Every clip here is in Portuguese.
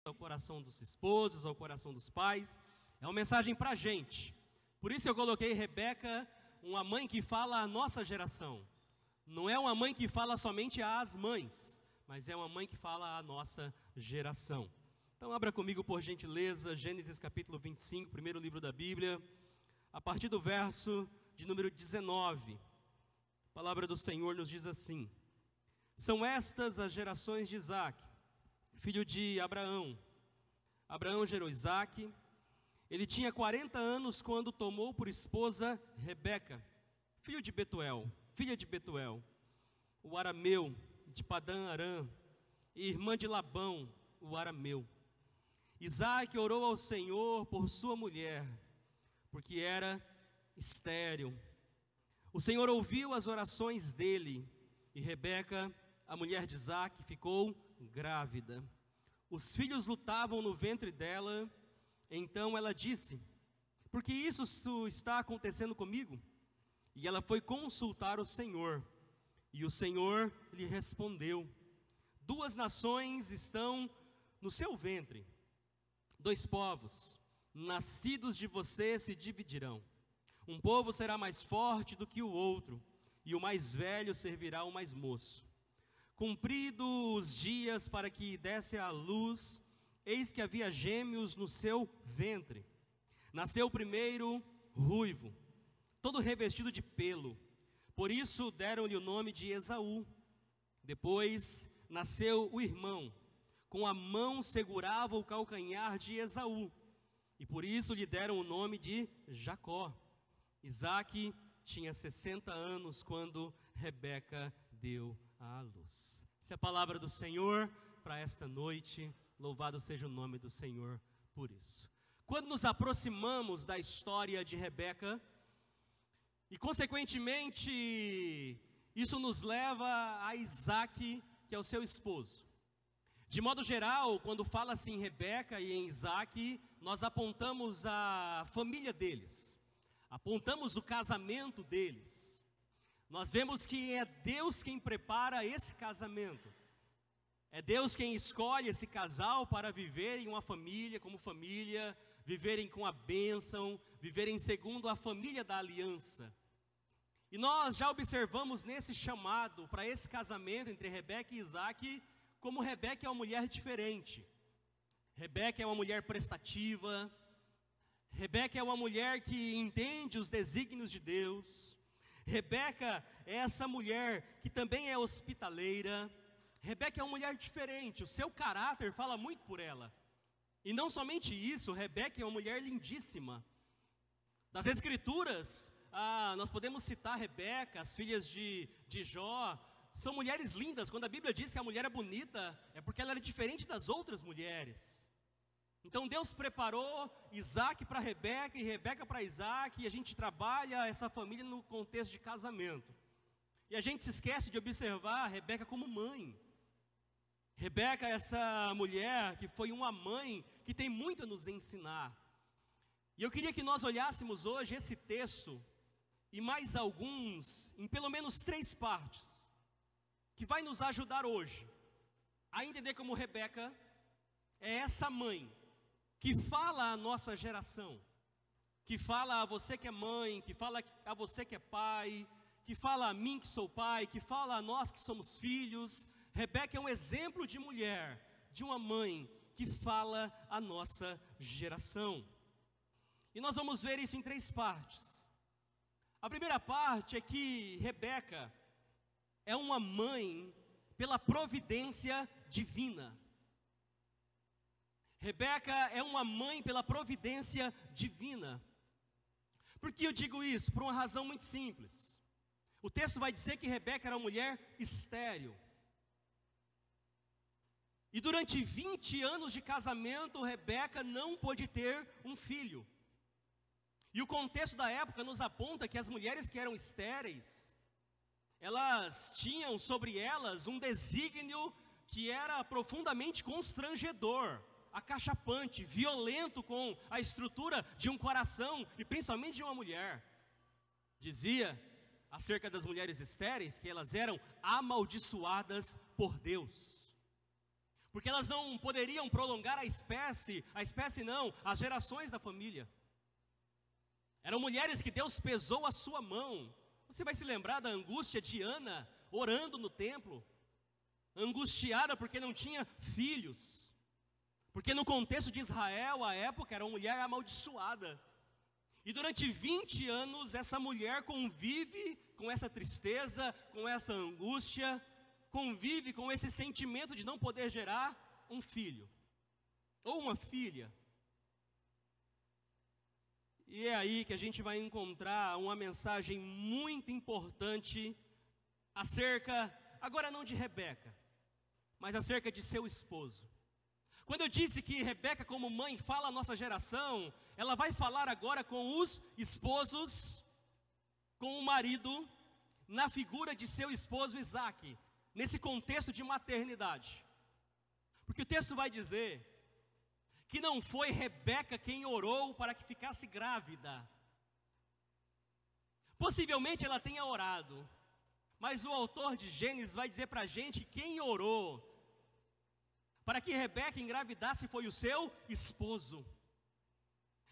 ao coração dos esposos, ao coração dos pais. É uma mensagem para a gente. Por isso eu coloquei Rebeca, uma mãe que fala à nossa geração. Não é uma mãe que fala somente às mães, mas é uma mãe que fala à nossa geração. Então abra comigo, por gentileza, Gênesis capítulo 25, primeiro livro da Bíblia, a partir do verso de número 19. A palavra do Senhor nos diz assim: são estas as gerações de Isaque, filho de Abraão. Abraão gerou Isaque. Ele tinha 40 anos quando tomou por esposa Rebeca, filha de Betuel, o arameu de Padã Arã, e irmã de Labão, o arameu. Isaque orou ao Senhor por sua mulher, porque era estéril. O Senhor ouviu as orações dele, e Rebeca, a mulher de Isaque, ficou grávida. Os filhos lutavam no ventre dela. Então ela disse: por que isso está acontecendo comigo? E ela foi consultar o Senhor. E o Senhor lhe respondeu: 2 nações estão no seu ventre, 2 povos, nascidos de você, se dividirão. Um povo será mais forte do que o outro, e o mais velho servirá ao mais moço. Cumpridos os dias para que desse à luz, eis que havia gêmeos no seu ventre. Nasceu o primeiro ruivo, todo revestido de pelo. Por isso deram-lhe o nome de Esaú. Depois nasceu o irmão. Com a mão segurava o calcanhar de Esaú. E por isso lhe deram o nome de Jacó. Isaque tinha 60 anos quando Rebeca deu à luz. Essa é a palavra do Senhor para esta noite. Louvado seja o nome do Senhor por isso. Quando nos aproximamos da história de Rebeca, e consequentemente, isso nos leva a Isaque, que é o seu esposo. De modo geral, quando fala-se em Rebeca e em Isaque, nós apontamos a família deles, apontamos o casamento deles. Nós vemos que é Deus quem prepara esse casamento. É Deus quem escolhe esse casal para viverem uma família, como família, viverem com a bênção, viverem segundo a família da aliança. E nós já observamos nesse chamado para esse casamento entre Rebeca e Isaque, como Rebeca é uma mulher diferente. Rebeca é uma mulher prestativa. Rebeca é uma mulher que entende os desígnios de Deus. Rebeca é essa mulher que também é hospitaleira. Rebeca é uma mulher diferente, o seu caráter fala muito por ela. E não somente isso, Rebeca é uma mulher lindíssima. Das Escrituras, nós podemos citar Rebeca, as filhas de Jó, são mulheres lindas. Quando a Bíblia diz que a mulher é bonita, é porque ela era diferente das outras mulheres. Então Deus preparou Isaque para Rebeca e Rebeca para Isaque, e a gente trabalha essa família no contexto de casamento. E a gente se esquece de observar a Rebeca como mãe. Rebeca é essa mulher que foi uma mãe que tem muito a nos ensinar. E eu queria que nós olhássemos hoje esse texto e mais alguns, em pelo menos 3 partes, que vai nos ajudar hoje a entender como Rebeca é essa mãe que fala à nossa geração, que fala a você que é mãe, que fala a você que é pai, que fala a mim que sou pai, que fala a nós que somos filhos. Rebeca é um exemplo de mulher, de uma mãe que fala à nossa geração. E nós vamos ver isso em 3 partes. A primeira parte é que Rebeca é uma mãe pela providência divina. Rebeca é uma mãe pela providência divina. Por que eu digo isso? Por uma razão muito simples. O texto vai dizer que Rebeca era uma mulher estéril. E durante 20 anos de casamento, Rebeca não pôde ter um filho. E o contexto da época nos aponta que as mulheres que eram estéreis, elas tinham sobre elas um desígnio que era profundamente constrangedor, acachapante, violento com a estrutura de um coração e principalmente de uma mulher. Dizia acerca das mulheres estéreis que elas eram amaldiçoadas por Deus. porque elas não poderiam prolongar a espécie não, as gerações da família. Eram mulheres que Deus pesou a sua mão. Você vai se lembrar da angústia de Ana, orando no templo, angustiada porque não tinha filhos, porque no contexto de Israel, à época, era uma mulher amaldiçoada. E durante 20 anos, essa mulher convive com essa tristeza, com essa angústia, convive com esse sentimento de não poder gerar um filho, ou uma filha. E é aí que a gente vai encontrar uma mensagem muito importante acerca, agora não de Rebeca, mas acerca de seu esposo. Quando eu disse que Rebeca como mãe fala a nossa geração, ela vai falar agora com os esposos, com o marido, na figura de seu esposo Isaque, nesse contexto de maternidade. Porque o texto vai dizer que não foi Rebeca quem orou para que ficasse grávida. Possivelmente ela tenha orado, mas o autor de Gênesis vai dizer para a gente que quem orou para que Rebeca engravidasse foi o seu esposo.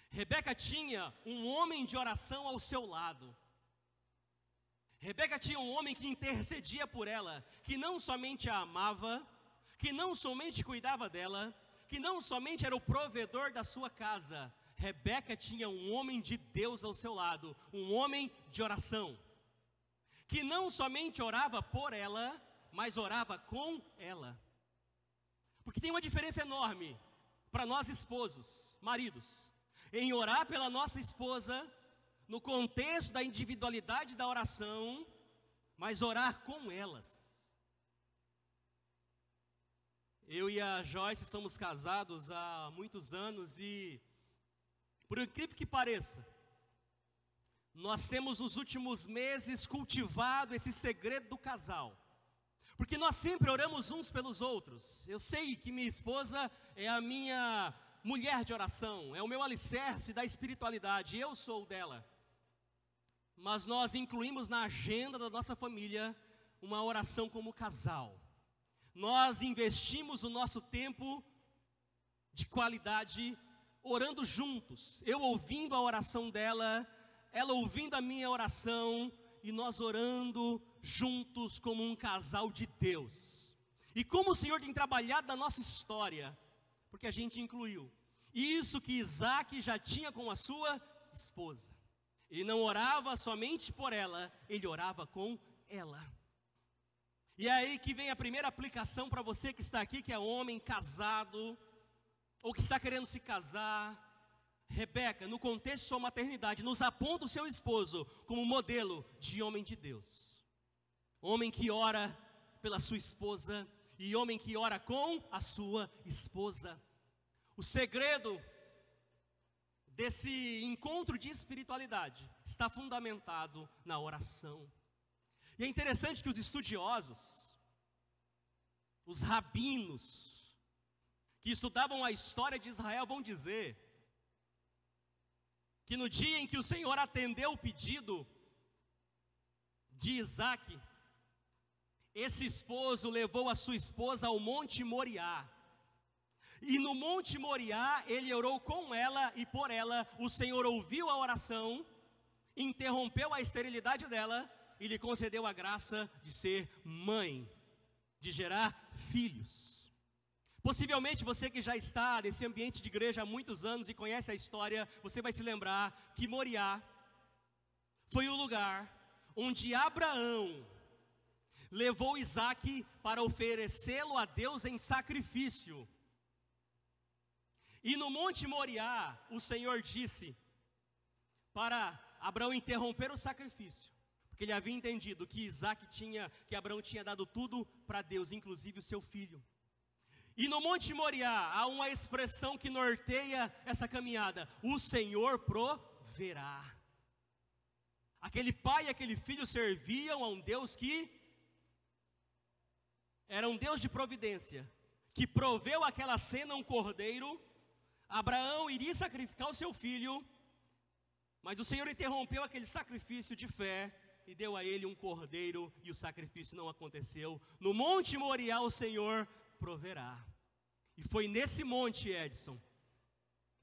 Rebeca tinha um homem de oração ao seu lado. Rebeca tinha um homem que intercedia por ela, que não somente a amava, que não somente cuidava dela, que não somente era o provedor da sua casa. Rebeca tinha um homem de Deus ao seu lado, um homem de oração, que não somente orava por ela, mas orava com ela. Porque tem uma diferença enorme para nós esposos, maridos, em orar pela nossa esposa, no contexto da individualidade da oração, mas orar com elas. Eu e a Joyce somos casados há muitos anos e, por incrível que pareça, nós temos nos últimos meses cultivado esse segredo do casal. Porque nós sempre oramos uns pelos outros. Eu sei que minha esposa é a minha mulher de oração, é o meu alicerce da espiritualidade, eu sou dela. Mas nós incluímos na agenda da nossa família uma oração como casal. Nós investimos o nosso tempo de qualidade orando juntos. Eu ouvindo a oração dela, ela ouvindo a minha oração, e nós orando juntos como um casal de Deus. E como o Senhor tem trabalhado na nossa história, porque a gente incluiu isso que Isaque já tinha com a sua esposa. Ele não orava somente por ela, ele orava com ela. E é aí que vem a primeira aplicação para você que está aqui, que é homem casado, ou que está querendo se casar. Rebeca, no contexto de sua maternidade, nos aponta o seu esposo como modelo de homem de Deus. Homem que ora pela sua esposa e homem que ora com a sua esposa. O segredo desse encontro de espiritualidade está fundamentado na oração. E é interessante que os estudiosos, os rabinos, que estudavam a história de Israel vão dizer que no dia em que o Senhor atendeu o pedido de Isaque, esse esposo levou a sua esposa ao Monte Moriá. E no Monte Moriá, ele orou com ela e por ela. O Senhor ouviu a oração, interrompeu a esterilidade dela e lhe concedeu a graça de ser mãe, de gerar filhos. Possivelmente você que já está nesse ambiente de igreja há muitos anos e conhece a história, você vai se lembrar que Moriá foi o lugar onde Abraão levou Isaque para oferecê-lo a Deus em sacrifício. E no Monte Moriá, o Senhor disse para Abraão interromper o sacrifício, porque ele havia entendido que Abraão tinha dado tudo para Deus, inclusive o seu filho. E no Monte Moriá há uma expressão que norteia essa caminhada: o Senhor proverá. Aquele pai e aquele filho serviam a um Deus que era um Deus de providência, que proveu aquela cena, um cordeiro. Abraão iria sacrificar o seu filho, mas o Senhor interrompeu aquele sacrifício de fé e deu a ele um cordeiro, e o sacrifício não aconteceu. No Monte Moriá o Senhor proverá. E foi nesse monte, Edson,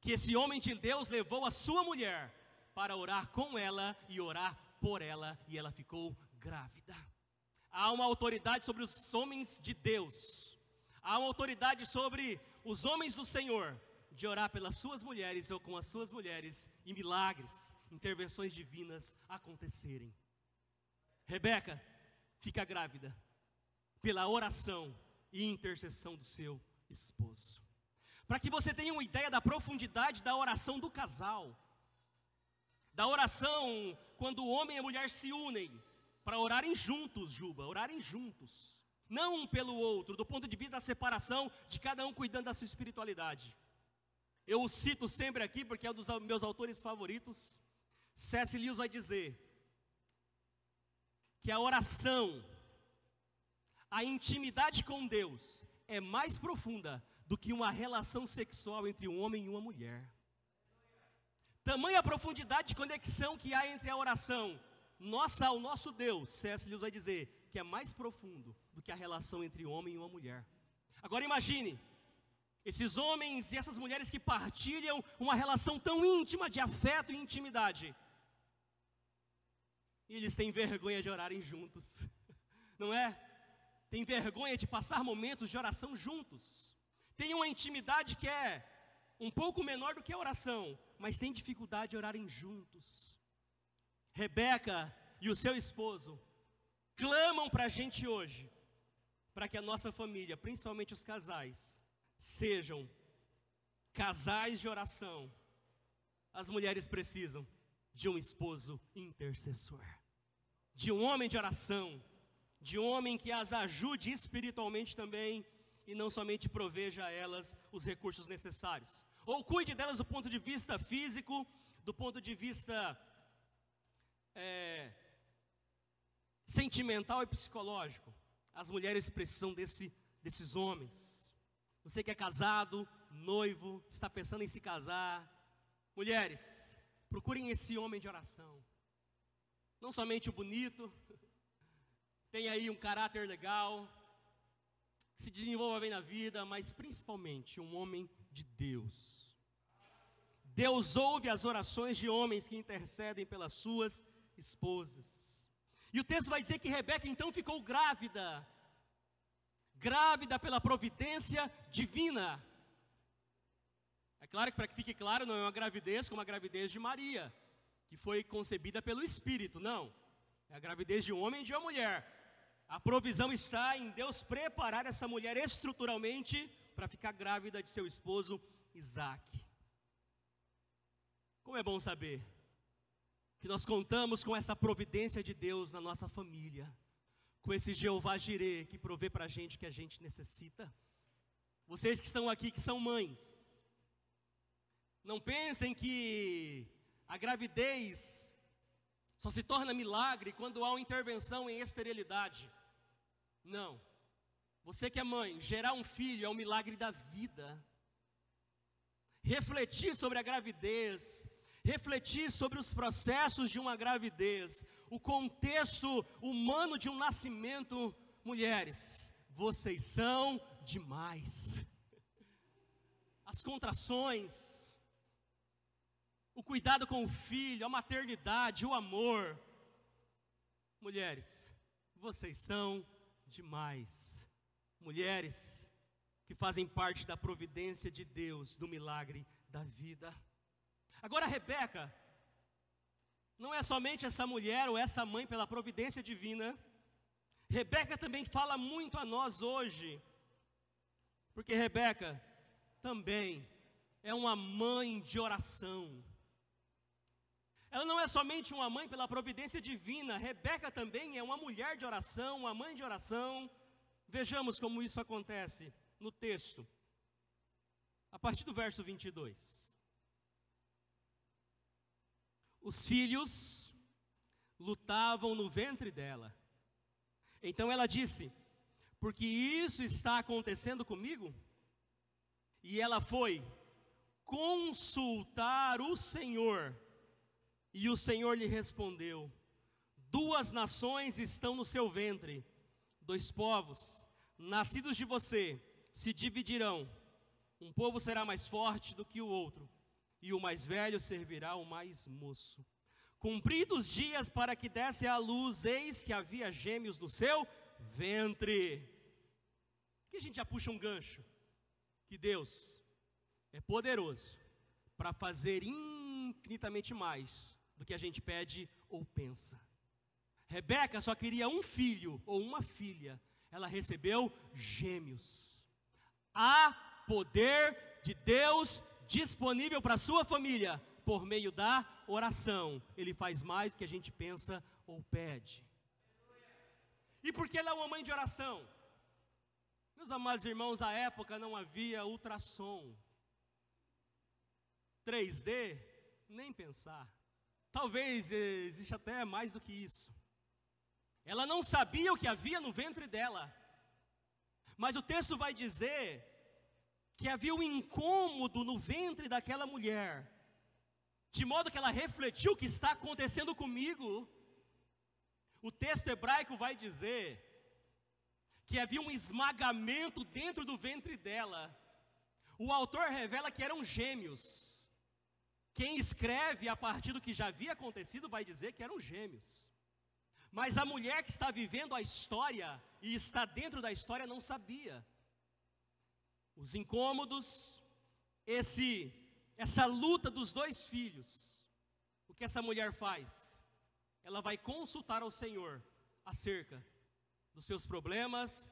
que esse homem de Deus levou a sua mulher para orar com ela e orar por ela, e ela ficou grávida. Há uma autoridade sobre os homens de Deus, há uma autoridade sobre os homens do Senhor, de orar pelas suas mulheres ou com as suas mulheres, e milagres, intervenções divinas acontecerem. Rebeca fica grávida pela oração e intercessão do seu esposo. Para que você tenha uma ideia da profundidade da oração do casal, da oração quando o homem e a mulher se unem para orarem juntos, Juba, orarem juntos, não um pelo outro, do ponto de vista da separação, de cada um cuidando da sua espiritualidade. Eu o cito sempre aqui porque é um dos meus autores favoritos. C.S. Lewis vai dizer que a oração, a intimidade com Deus é mais profunda do que uma relação sexual entre um homem e uma mulher. Tamanha profundidade de conexão que há entre a oração nossa ao nosso Deus, C.S. Lewis vai dizer que é mais profundo do que a relação entre um homem e uma mulher. Agora imagine, esses homens e essas mulheres que partilham uma relação tão íntima de afeto e intimidade, e eles têm vergonha de orarem juntos, não é? Tem vergonha de passar momentos de oração juntos. Tem uma intimidade que é um pouco menor do que a oração, mas tem dificuldade de orarem juntos. Rebeca e o seu esposo clamam para a gente hoje, para que a nossa família, principalmente os casais, sejam casais de oração. As mulheres precisam de um esposo intercessor, de um homem de oração, de um homem que as ajude espiritualmente também, e não somente proveja a elas os recursos necessários, ou cuide delas do ponto de vista físico, do ponto de vista sentimental e psicológico. As mulheres precisam desses homens. Você que é casado, noivo, está pensando em se casar, mulheres, procurem esse homem de oração. Não somente o bonito, tem aí um caráter legal, que se desenvolva bem na vida, mas principalmente um homem de Deus. Deus ouve as orações de homens que intercedem pelas suas esposas. E o texto vai dizer que Rebeca então ficou grávida, grávida pela providência divina. É claro que, para que fique claro, não é uma gravidez como a gravidez de Maria, que foi concebida pelo Espírito, não. É a gravidez de um homem e de uma mulher. A provisão está em Deus preparar essa mulher estruturalmente para ficar grávida de seu esposo Isaac. Como é bom saber que nós contamos com essa providência de Deus na nossa família, com esse Jeová Jirê que provê para a gente o que a gente necessita. Vocês que estão aqui, que são mães, não pensem que a gravidez só se torna milagre quando há uma intervenção em esterilidade. Não. Você que é mãe, gerar um filho é um milagre da vida. Refletir sobre a gravidez, refletir sobre os processos de uma gravidez, o contexto humano de um nascimento. Mulheres, vocês são demais. As contrações, o cuidado com o filho, a maternidade, o amor. Mulheres, vocês são demais. Mulheres que fazem parte da providência de Deus, do milagre da vida. Agora Rebeca não é somente essa mulher ou essa mãe pela providência divina. Rebeca também fala muito a nós hoje, porque Rebeca também é uma mãe de oração. Ela não é somente uma mãe pela providência divina, Rebeca também é uma mulher de oração, uma mãe de oração. Vejamos como isso acontece no texto, a partir do verso 22. Os filhos lutavam no ventre dela. Então ela disse: porque isso está acontecendo comigo? E ela foi consultar o Senhor. E o Senhor lhe respondeu: 2 nações estão no seu ventre, 2 povos, nascidos de você, se dividirão. Um povo será mais forte do que o outro, e o mais velho servirá o mais moço. Cumpridos os dias para que desse à luz, eis que havia gêmeos no seu ventre. Aqui a gente já puxa um gancho, que Deus é poderoso para fazer infinitamente mais do que a gente pede ou pensa. Rebeca só queria um filho ou uma filha, ela recebeu gêmeos. Há poder de Deus disponível para a sua família, por meio da oração. Ele faz mais do que a gente pensa ou pede. E por que ela é uma mãe de oração? Meus amados irmãos, à época não havia ultrassom. 3D, nem pensar. Talvez exista até mais do que isso. Ela não sabia o que havia no ventre dela. Mas o texto vai dizer que havia um incômodo no ventre daquela mulher, de modo que ela refletiu: o que está acontecendo comigo? O texto hebraico vai dizer que havia um esmagamento dentro do ventre dela. O autor revela que eram gêmeos. Quem escreve a partir do que já havia acontecido vai dizer que eram gêmeos. Mas a mulher que está vivendo a história e está dentro da história não sabia. Os incômodos, essa luta dos dois filhos. O que essa mulher faz? Ela vai consultar ao Senhor acerca dos seus problemas,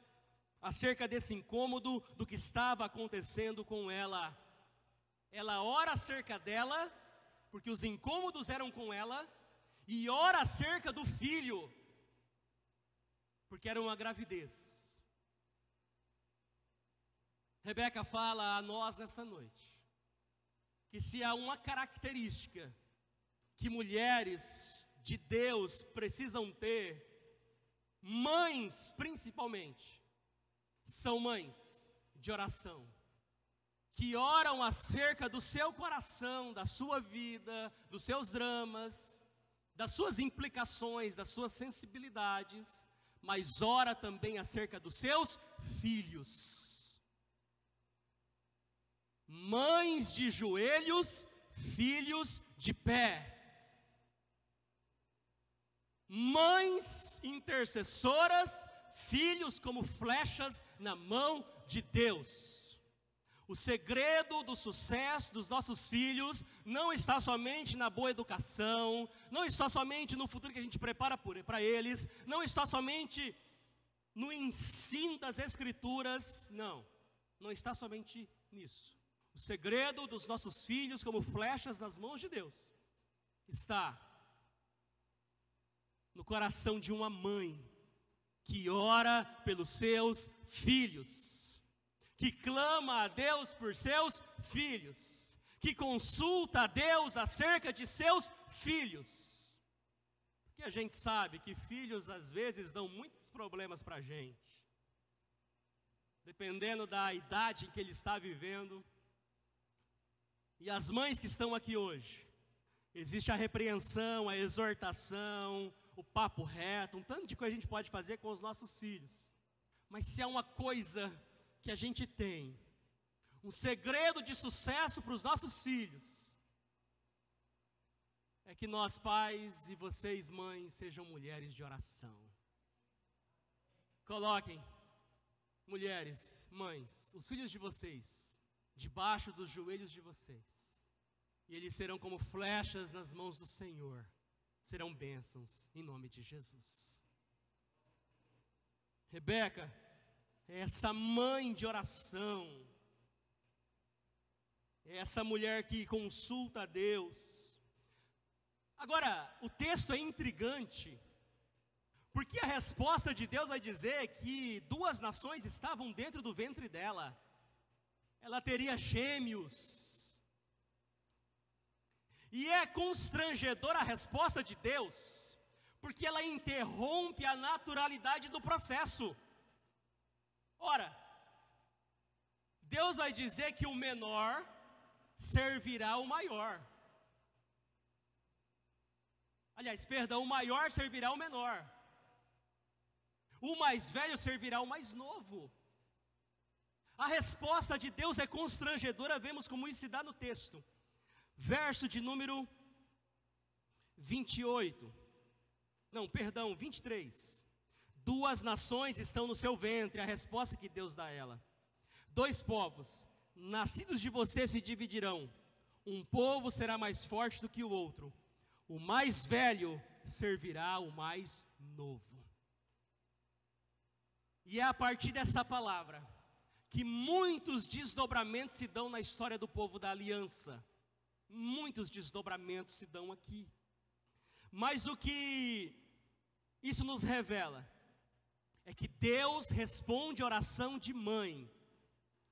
acerca desse incômodo, do que estava acontecendo com ela. Ela ora acerca dela, porque os incômodos eram com ela, e ora acerca do filho, porque era uma gravidez. Rebeca fala a nós nessa noite, que se há uma característica que mulheres de Deus precisam ter, mães principalmente, são mães de oração, que oram acerca do seu coração, da sua vida, dos seus dramas, das suas implicações, das suas sensibilidades, mas ora também acerca dos seus filhos. Mães de joelhos, filhos de pé. Mães intercessoras, filhos como flechas na mão de Deus. O segredo do sucesso dos nossos filhos não está somente na boa educação, não está somente no futuro que a gente prepara para eles, não está somente no ensino das Escrituras, não está somente nisso. O segredo dos nossos filhos como flechas nas mãos de Deus está no coração de uma mãe que ora pelos seus filhos, que clama a Deus por seus filhos, que consulta a Deus acerca de seus filhos. Porque a gente sabe que filhos às vezes dão muitos problemas para a gente, dependendo da idade em que ele está vivendo. E as mães que estão aqui hoje, existe a repreensão, a exortação, o papo reto, um tanto de coisa a gente pode fazer com os nossos filhos. Mas se há uma coisa que a gente tem, um segredo de sucesso para os nossos filhos, é que nós pais e vocês mães sejam mulheres de oração. Coloquem, mulheres, mães, os filhos de vocês debaixo dos joelhos de vocês, e eles serão como flechas nas mãos do Senhor, serão bênçãos em nome de Jesus. Rebeca é essa mãe de oração, é essa mulher que consulta a Deus. Agora, o texto é intrigante, porque a resposta de Deus vai dizer que 2 nações estavam dentro do ventre dela. Ela teria gêmeos. E é constrangedora a resposta de Deus, porque ela interrompe a naturalidade do processo. Ora, Deus vai dizer que o menor servirá o maior. Aliás, perdão, o maior servirá o menor. O mais velho servirá o mais novo. A resposta de Deus é constrangedora, vemos como isso se dá no texto. Verso de número 23. Duas nações estão no seu ventre, a resposta que Deus dá a ela. Dois povos, nascidos de você, se dividirão. Um povo será mais forte do que o outro. O mais velho servirá o mais novo. E é a partir dessa palavra que muitos desdobramentos se dão na história do povo da aliança. Muitos desdobramentos se dão aqui. Mas o que isso nos revela é que Deus responde a oração de mãe.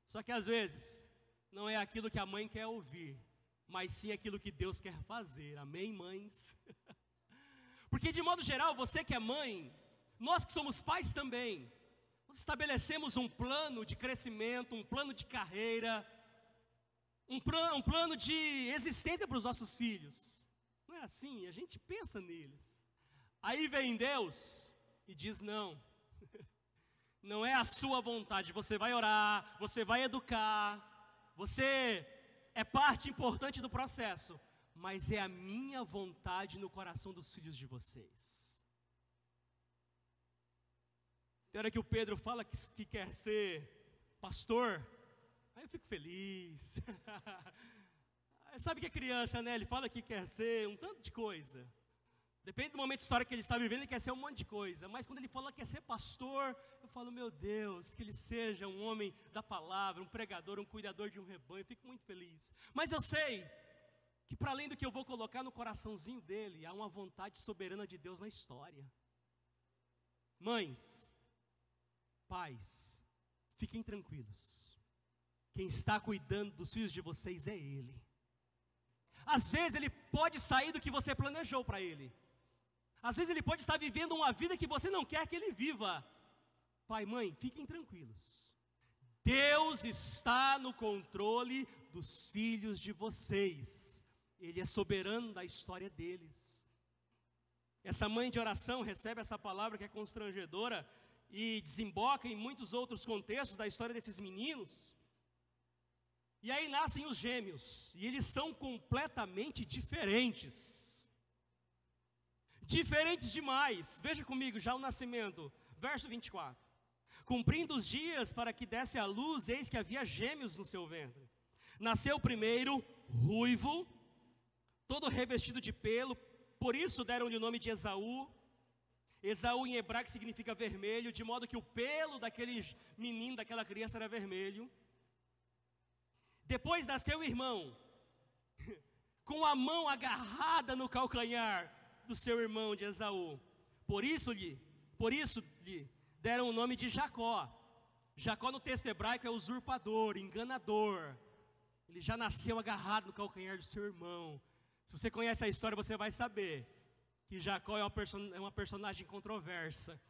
Só que às vezes não é aquilo que a mãe quer ouvir, mas sim aquilo que Deus quer fazer. Amém, mães? Porque de modo geral, você que é mãe, nós que somos pais também, nós estabelecemos um plano de crescimento, um plano de carreira, um plano de existência para os nossos filhos. Não é assim? A gente pensa neles. Aí vem Deus e diz não. Não é a sua vontade. Você vai orar, você vai educar, você é parte importante do processo, mas é a minha vontade no coração dos filhos de vocês. Tem hora que o Pedro fala que quer ser pastor, aí eu fico feliz. Sabe que é criança, né? Ele fala que quer ser um tanto de coisa. Depende do momento histórico que ele está vivendo, ele quer ser um monte de coisa. Mas quando ele fala que quer ser pastor, eu falo, meu Deus, que ele seja um homem da palavra, um pregador, um cuidador de um rebanho. Eu fico muito feliz. Mas eu sei que para além do que eu vou colocar no coraçãozinho dele, há uma vontade soberana de Deus na história. Mães, pais, fiquem tranquilos. Quem está cuidando dos filhos de vocês é Ele. Às vezes ele pode sair do que você planejou para ele. Às vezes ele pode estar vivendo uma vida que você não quer que ele viva. Pai, mãe, fiquem tranquilos. Deus está no controle dos filhos de vocês. Ele é soberano da história deles. Essa mãe de oração recebe essa palavra que é constrangedora e desemboca em muitos outros contextos da história desses meninos. E aí nascem os gêmeos, e eles são completamente diferentes. Diferentes demais. Veja comigo já o nascimento, verso 24. Cumprindo os dias para que desse à luz, eis que havia gêmeos no seu ventre. Nasceu o primeiro, ruivo, todo revestido de pelo, por isso deram-lhe o nome de Esaú. Esaú em hebraico significa vermelho, de modo que o pelo daquele menino, daquela criança era vermelho. Depois nasceu o irmão, com a mão agarrada no calcanhar do seu irmão de Esaú. Por isso lhe deram o nome de Jacó. Jacó no texto hebraico é usurpador, enganador. Ele já nasceu agarrado no calcanhar do seu irmão. Se você conhece a história, você vai saber que Jacó é uma personagem controversa.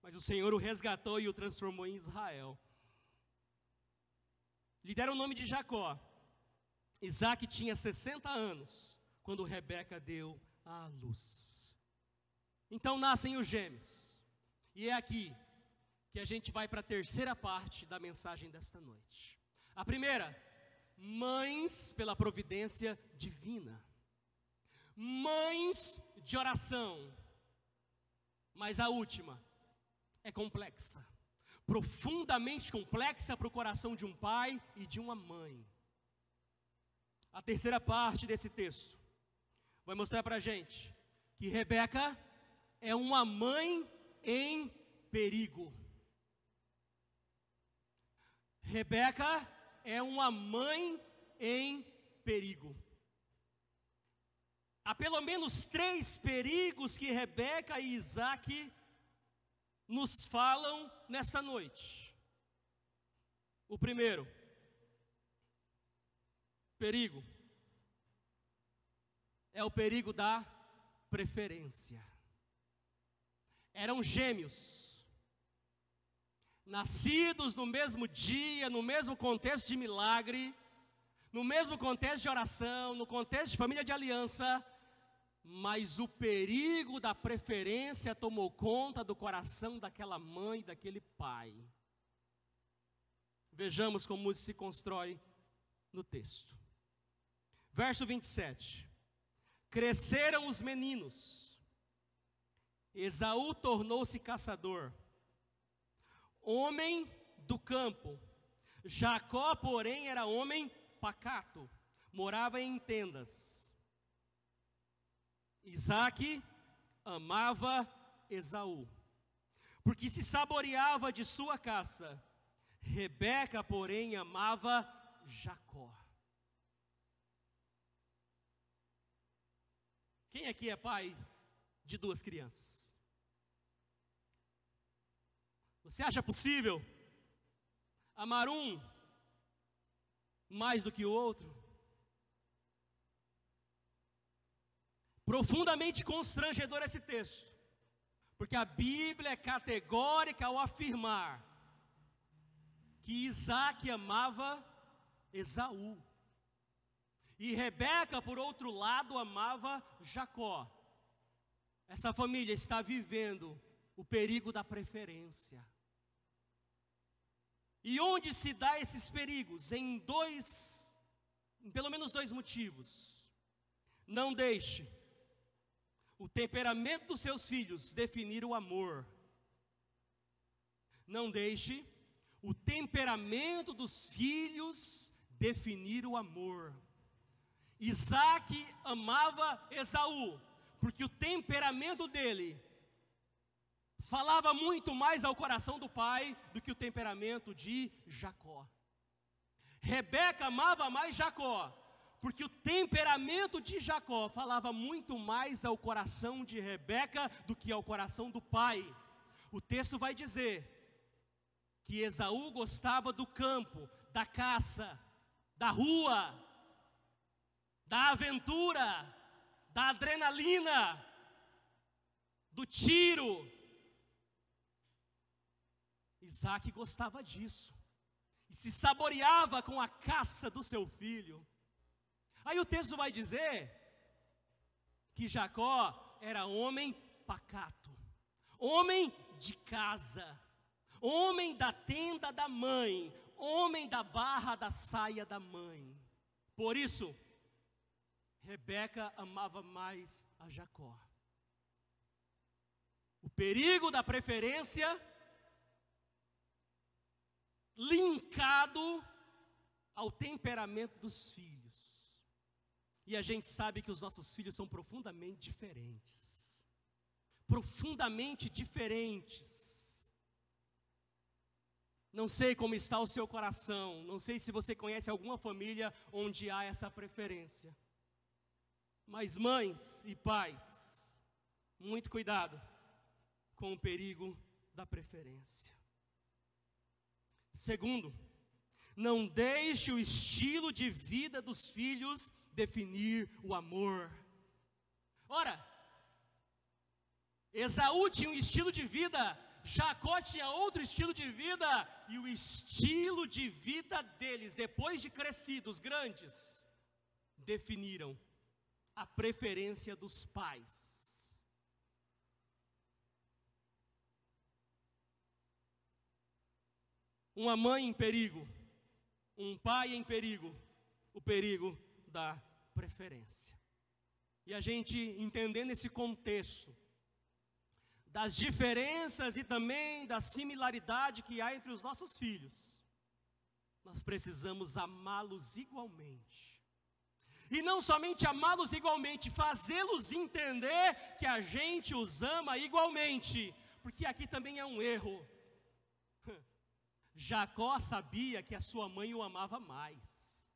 Mas o Senhor o resgatou e o transformou em Israel. Lhe deram o nome de Jacó. Isaac tinha 60 anos quando Rebeca deu à luz. Então nascem os gêmeos. E é aqui que a gente vai para a terceira parte da mensagem desta noite. A primeira, mães pela providência divina. Mães de oração. Mas a última é complexa. Profundamente complexa para o coração de um pai e de uma mãe. A terceira parte desse texto vai mostrar para a gente que Rebeca é uma mãe em perigo. Rebeca é uma mãe em perigo. Há pelo menos 3 perigos que Rebeca e Isaac nos falam nesta noite. O primeiro perigo é o perigo da preferência. Eram gêmeos, nascidos no mesmo dia, no mesmo contexto de milagre, no mesmo contexto de oração, no contexto de família de aliança, mas o perigo da preferência tomou conta do coração daquela mãe, daquele pai. Vejamos como isso se constrói no texto. Verso 27. Cresceram os meninos. Esaú tornou-se caçador, homem do campo. Jacó, porém, era homem pacato, morava em tendas. Isaque amava Esaú, porque se saboreava de sua caça. Rebeca, porém, amava Jacó. Quem aqui é pai de duas crianças? Você acha possível amar um mais do que o outro? Profundamente constrangedor esse texto, porque a Bíblia é categórica ao afirmar que Isaque amava Esaú, e Rebeca, por outro lado, amava Jacó. Essa família está vivendo o perigo da preferência. E onde se dá esses perigos? Em pelo menos dois motivos. Não deixe o temperamento dos seus filhos definir o amor. Não deixe o temperamento dos filhos definir o amor. Isaque amava Esaú, porque o temperamento dele falava muito mais ao coração do pai do que o temperamento de Jacó. Rebeca amava mais Jacó, porque o temperamento de Jacó falava muito mais ao coração de Rebeca do que ao coração do pai. O texto vai dizer que Esaú gostava do campo, da caça, da rua, da aventura, da adrenalina, do tiro. Isaque gostava disso, e se saboreava com a caça do seu filho. Aí o texto vai dizer que Jacó era homem pacato, homem de casa, homem da tenda da mãe, homem da barra da saia da mãe. Por isso, Rebeca amava mais a Jacó. O perigo da preferência linkado ao temperamento dos filhos. E a gente sabe que os nossos filhos são profundamente diferentes. Profundamente diferentes. Não sei como está o seu coração, não sei se você conhece alguma família onde há essa preferência. Mas mães e pais, muito cuidado com o perigo da preferência. Segundo, não deixe o estilo de vida dos filhos definir o amor. Ora, Esaú tinha um estilo de vida, Jacó tinha outro estilo de vida, e o estilo de vida deles, depois de crescidos, grandes, definiram a preferência dos pais. Uma mãe em perigo, um pai em perigo, o perigo da preferência. E a gente entendendo esse contexto, das diferenças e também da similaridade que há entre os nossos filhos, nós precisamos amá-los igualmente. E não somente amá-los igualmente, fazê-los entender que a gente os ama igualmente, porque aqui também é um erro. Jacó sabia que a sua mãe o amava mais.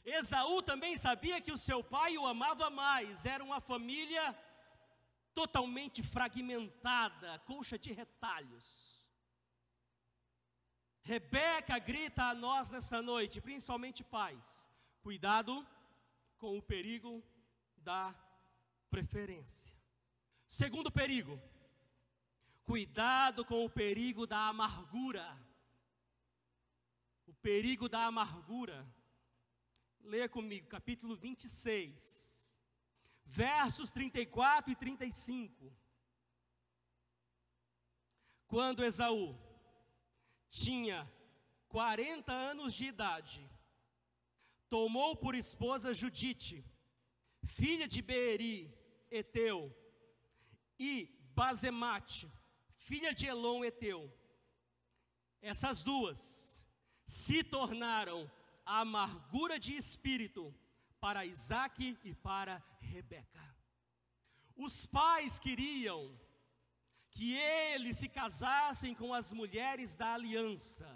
Esaú também sabia que o seu pai o amava mais. Era uma família totalmente fragmentada, colcha de retalhos. Rebeca grita a nós nessa noite, principalmente pais: cuidado com o perigo da preferência. Segundo perigo, cuidado com o perigo da amargura. O perigo da amargura. Leia comigo, capítulo 26, versos 34 e 35. Quando Esaú tinha 40 anos de idade, tomou por esposa Judite, filha de Beeri, Eteu, e Bazemate, filha de Elon, Eteu. Essas duas se tornaram a amargura de espírito para Isaque e para Rebeca. Os pais queriam que eles se casassem com as mulheres da aliança,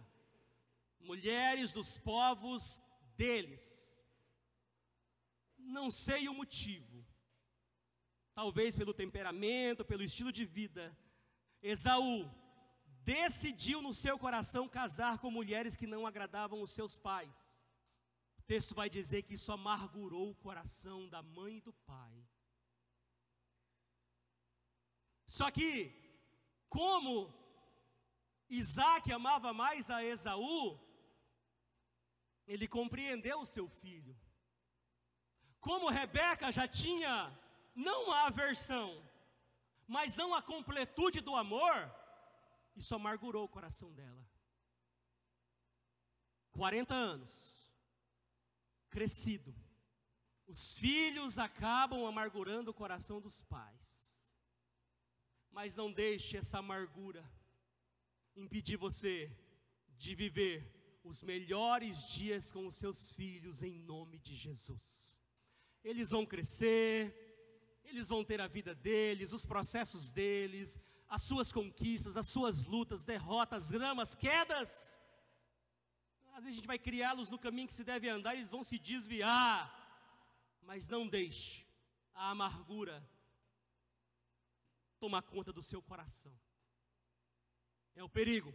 mulheres dos povos deles. Não sei o motivo, talvez pelo temperamento, pelo estilo de vida, Esaú decidiu no seu coração casar com mulheres que não agradavam os seus pais. O texto vai dizer que isso amargurou o coração da mãe e do pai. Só que, como Isaque amava mais a Esaú, ele compreendeu o seu filho. Como Rebeca já tinha, não a aversão, mas não a completude do amor, isso amargurou o coração dela. 40 anos, crescido, os filhos acabam amargurando o coração dos pais. Mas não deixe essa amargura impedir você de viver os melhores dias com os seus filhos em nome de Jesus. Eles vão crescer, eles vão ter a vida deles, os processos deles, as suas conquistas, as suas lutas, derrotas, dramas, quedas. Às vezes a gente vai criá-los no caminho que se deve andar, eles vão se desviar. Mas não deixe a amargura tomar conta do seu coração. É o perigo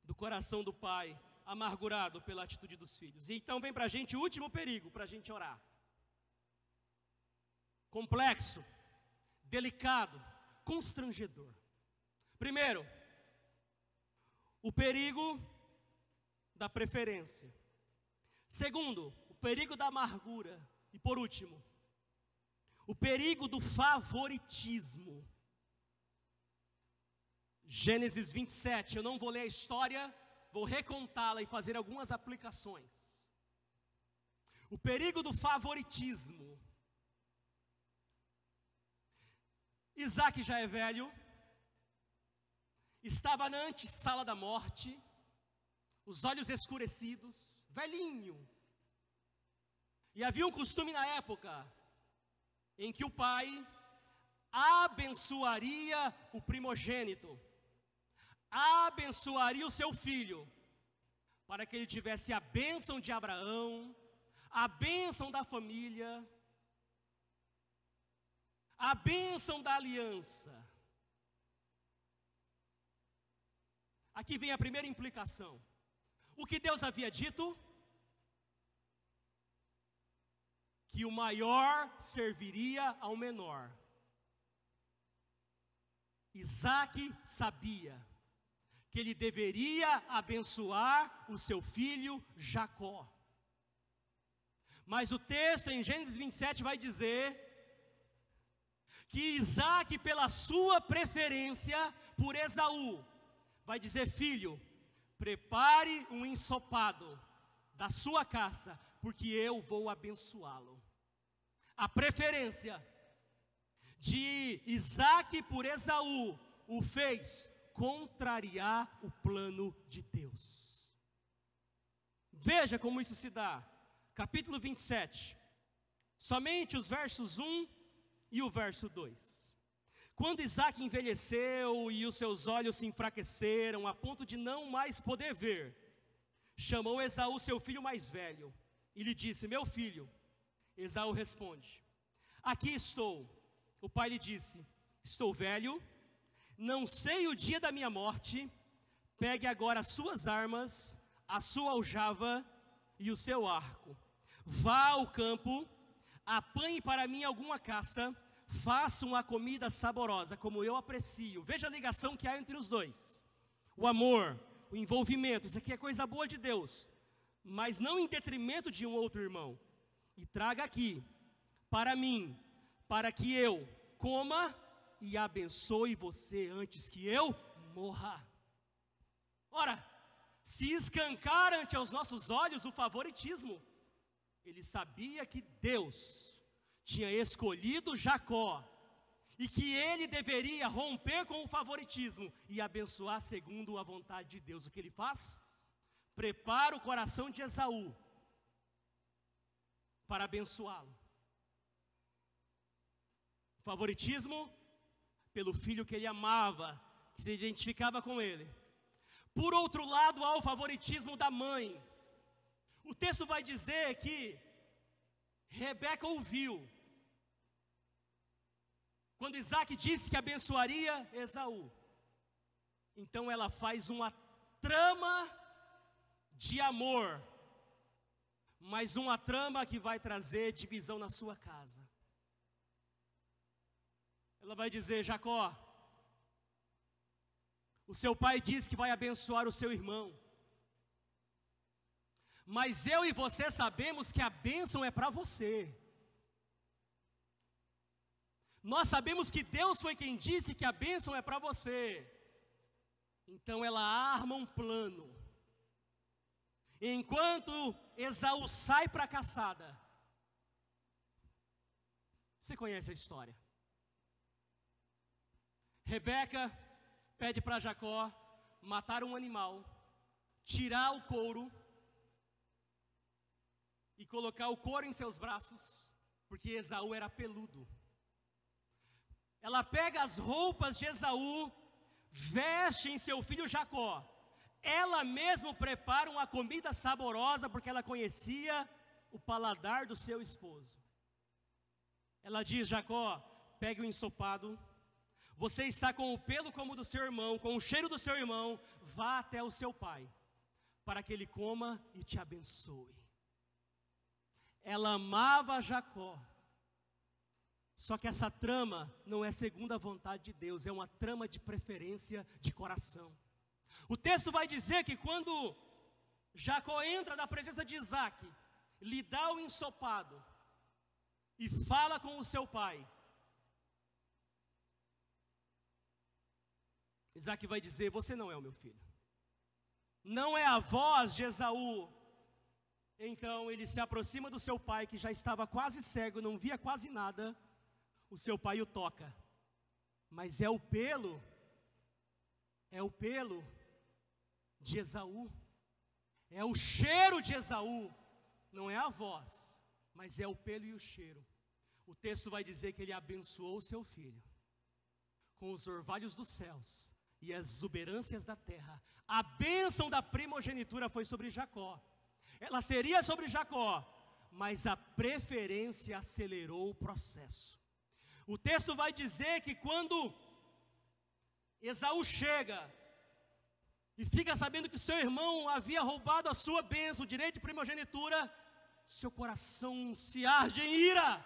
do coração do pai amargurado pela atitude dos filhos. E então vem para a gente o último perigo, para a gente orar. Complexo, delicado, constrangedor. Primeiro, o perigo da preferência. Segundo, o perigo da amargura. E por último, o perigo do favoritismo. Gênesis 27, eu não vou ler a história, vou recontá-la e fazer algumas aplicações. O perigo do favoritismo. Isaque já é velho, estava na antessala da morte, os olhos escurecidos, velhinho. E havia um costume na época, em que o pai abençoaria o primogênito, abençoaria o seu filho, para que ele tivesse a bênção de Abraão, a bênção da família, a bênção da aliança. Aqui vem a primeira implicação. O que Deus havia dito? Que o maior serviria ao menor. Isaque sabia que ele deveria abençoar o seu filho Jacó. Mas o texto em Gênesis 27 vai dizer que Isaque, pela sua preferência por Esaú, vai dizer: filho, prepare um ensopado da sua caça, porque eu vou abençoá-lo. A preferência de Isaque por Esaú o fez contrariar o plano de Deus. Veja como isso se dá. Capítulo 27, somente os versos 1 e o verso 2. Quando Isaque envelheceu e os seus olhos se enfraqueceram a ponto de não mais poder ver, chamou Esaú, seu filho mais velho, e lhe disse: meu filho. Esaú responde: aqui estou. O pai lhe disse: estou velho, não sei o dia da minha morte. Pegue agora as suas armas, a sua aljava e o seu arco. Vá ao campo, apanhe para mim alguma caça, faça uma comida saborosa, como eu aprecio. Veja a ligação que há entre os dois. O amor, o envolvimento, isso aqui é coisa boa de Deus, mas não em detrimento de um outro irmão. E traga aqui, para mim, para que eu coma e abençoe você antes que eu morra. Ora, se escancar ante aos nossos olhos o favoritismo. Ele sabia que Deus tinha escolhido Jacó e que ele deveria romper com o favoritismo e abençoar segundo a vontade de Deus. O que ele faz? Prepara o coração de Esaú para abençoá-lo. Favoritismo pelo filho que ele amava, que se identificava com ele. Por outro lado, há o favoritismo da mãe. O texto vai dizer que Rebeca ouviu quando Isaac disse que abençoaria Esaú. Então ela faz uma trama de amor, mas uma trama que vai trazer divisão na sua casa. Ela vai dizer: Jacó, o seu pai disse que vai abençoar o seu irmão, mas eu e você sabemos que a bênção é para você. Nós sabemos que Deus foi quem disse que a bênção é para você. Então ela arma um plano. Enquanto Esaú sai para a caçada, você conhece a história. Rebeca pede para Jacó matar um animal, tirar o couro e colocar o couro em seus braços, porque Esaú era peludo. Ela pega as roupas de Esaú, veste em seu filho Jacó. Ela mesma prepara uma comida saborosa, porque ela conhecia o paladar do seu esposo. Ela diz: Jacó, pegue o ensopado. Você está com o pelo como o do seu irmão, com o cheiro do seu irmão. Vá até o seu pai, para que ele coma e te abençoe. Ela amava Jacó. Só que essa trama não é segundo a vontade de Deus, é uma trama de preferência de coração. O texto vai dizer que quando Jacó entra na presença de Isaac, lhe dá o ensopado e fala com o seu pai, Isaac vai dizer: você não é o meu filho. Não é a voz de Esaú. Então ele se aproxima do seu pai, que já estava quase cego, não via quase nada. O seu pai o toca, mas é o pelo de Esaú, é o cheiro de Esaú, não é a voz, mas é o pelo e o cheiro. O texto vai dizer que ele abençoou o seu filho com os orvalhos dos céus e as exuberâncias da terra. A bênção da primogenitura foi sobre Jacó, ela seria sobre Jacó, mas a preferência acelerou o processo. O texto vai dizer que quando Esaú chega e fica sabendo que seu irmão havia roubado a sua bênção, o direito de primogenitura, seu coração se arde em ira.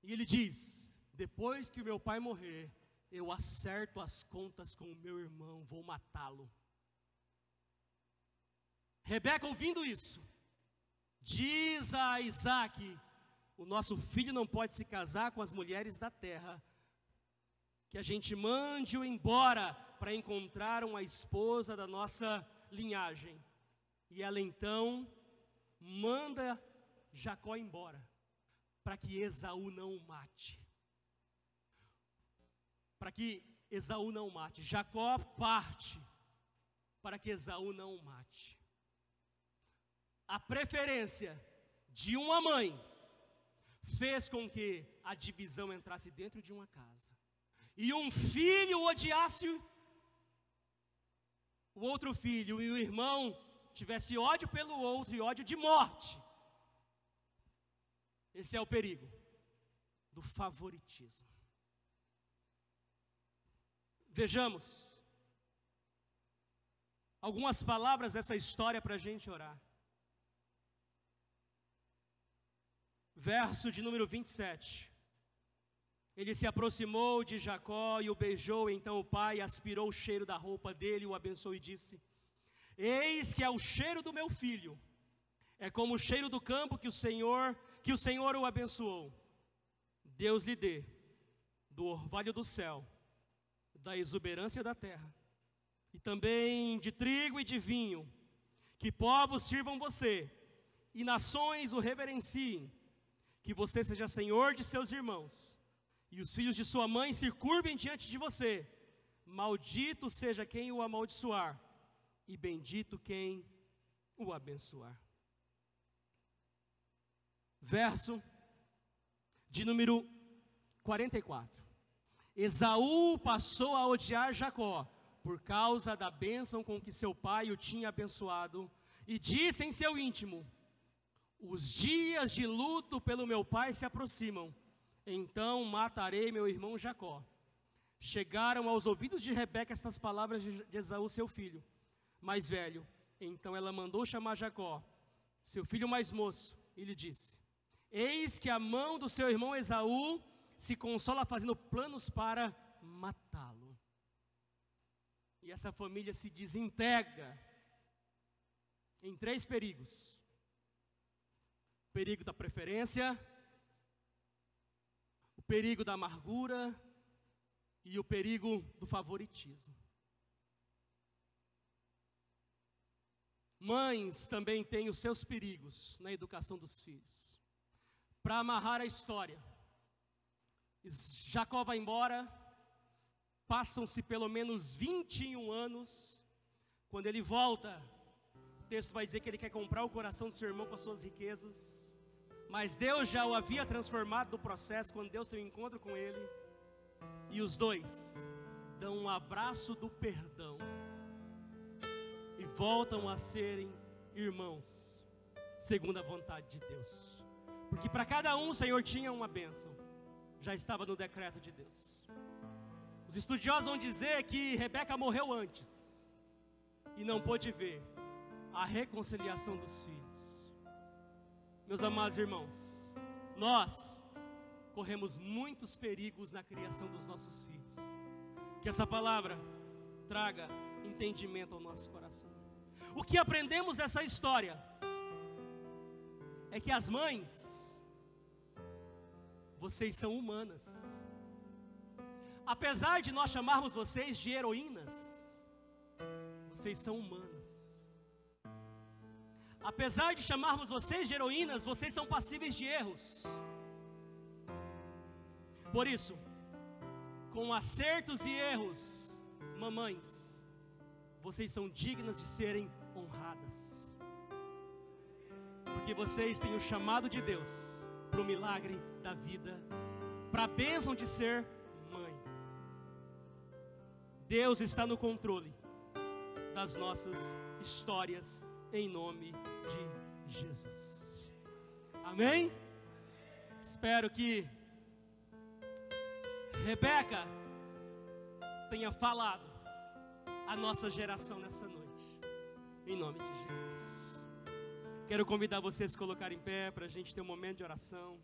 E ele diz: depois que o meu pai morrer, eu acerto as contas com o meu irmão, vou matá-lo. Rebeca, ouvindo isso, diz a Isaac: o nosso filho não pode se casar com as mulheres da terra, que a gente mande-o embora para encontrar uma esposa da nossa linhagem. E ela então manda Jacó embora, para que Esaú não o mate. Para que Esaú não o mate. Jacó parte para que Esaú não o mate. A preferência de uma mãe fez com que a divisão entrasse dentro de uma casa, e um filho odiasse o outro filho, e o irmão tivesse ódio pelo outro, e ódio de morte. Esse é o perigo do favoritismo. Vejamos algumas palavras dessa história para a gente orar. Verso de número 27. Ele se aproximou de Jacó e o beijou. Então o pai aspirou o cheiro da roupa dele, o abençoou e disse: eis que é o cheiro do meu filho, é como o cheiro do campo que o Senhor o abençoou. Deus lhe dê do orvalho do céu, da exuberância da terra, e também de trigo e de vinho, que povos sirvam você, e nações o reverenciem, que você seja senhor de seus irmãos, e os filhos de sua mãe se curvem diante de você. Maldito seja quem o amaldiçoar, e bendito quem o abençoar. Verso de número 44. Esaú passou a odiar Jacó, por causa da bênção com que seu pai o tinha abençoado, e disse em seu íntimo: os dias de luto pelo meu pai se aproximam, então matarei meu irmão Jacó. Chegaram aos ouvidos de Rebeca estas palavras de Esaú, seu filho mais velho. Então ela mandou chamar Jacó, seu filho mais moço, e lhe disse: eis que a mão do seu irmão Esaú se consola fazendo planos para matá-lo. E essa família se desintegra em 3 perigos: o perigo da preferência, o perigo da amargura e o perigo do favoritismo. Mães também têm os seus perigos na educação dos filhos. Para amarrar a história, Jacó vai embora, passam-se pelo menos 21 anos, quando ele volta, o texto vai dizer que ele quer comprar o coração do seu irmão com as suas riquezas, mas Deus já o havia transformado no processo, quando Deus tem um encontro com ele, e os dois dão um abraço do perdão, e voltam a serem irmãos, segundo a vontade de Deus, porque para cada um o Senhor tinha uma bênção, já estava no decreto de Deus. Os estudiosos vão dizer que Rebeca morreu antes, e não pôde ver a reconciliação dos filhos. Meus amados irmãos, nós corremos muitos perigos na criação dos nossos filhos. Que essa palavra traga entendimento ao nosso coração. O que aprendemos dessa história é que as mães, vocês são humanas. Apesar de nós chamarmos vocês de heroínas, vocês são humanas. Apesar de chamarmos vocês de heroínas, vocês são passíveis de erros. Por isso, com acertos e erros, mamães, vocês são dignas de serem honradas, porque vocês têm o chamado de Deus para o milagre da vida, para a bênção de ser mãe. Deus está no controle das nossas histórias, em nome de Jesus. Amém? Espero que Rebeca tenha falado a nossa geração nessa noite, em nome de Jesus. Quero convidar vocês a se colocarem em pé para a gente ter um momento de oração.